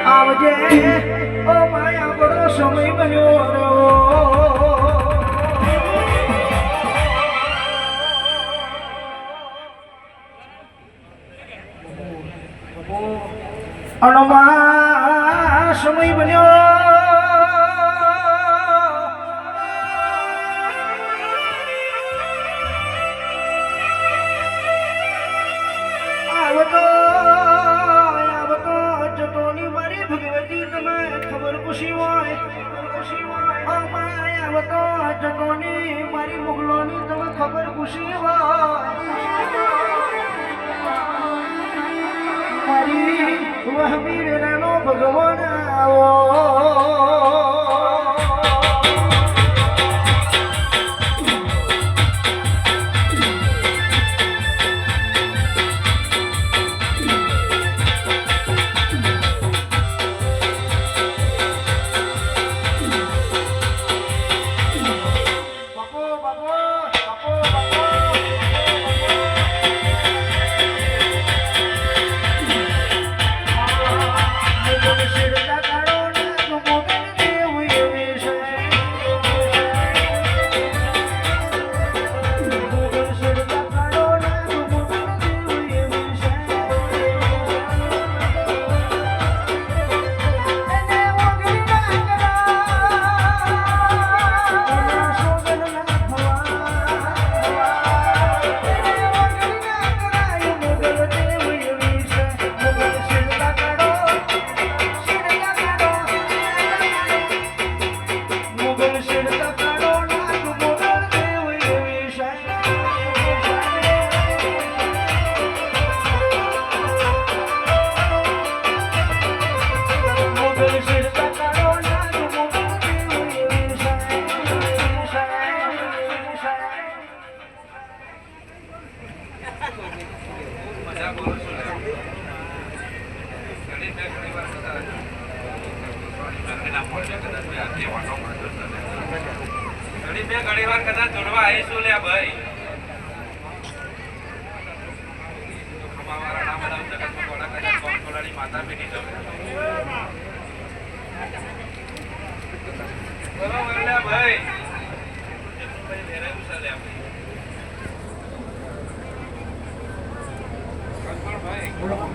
આવજે ઓ માયા બડો સમય બન્યો રહ્યો અણમાં સમય બન્યો આવતો જતોની મારી ભગવતી તમે ખબર ખુશી હોય આવતો જતોની મારી મુગલોની તમે ખબર ખુશી હોય મારી વહમી વેરાનો ભગવાન આવો ઘણી વાર કદાચ જોડવા આવીશું લે ભાઈ માતા બેટી બરોબર લે ભાઈ ભાઈ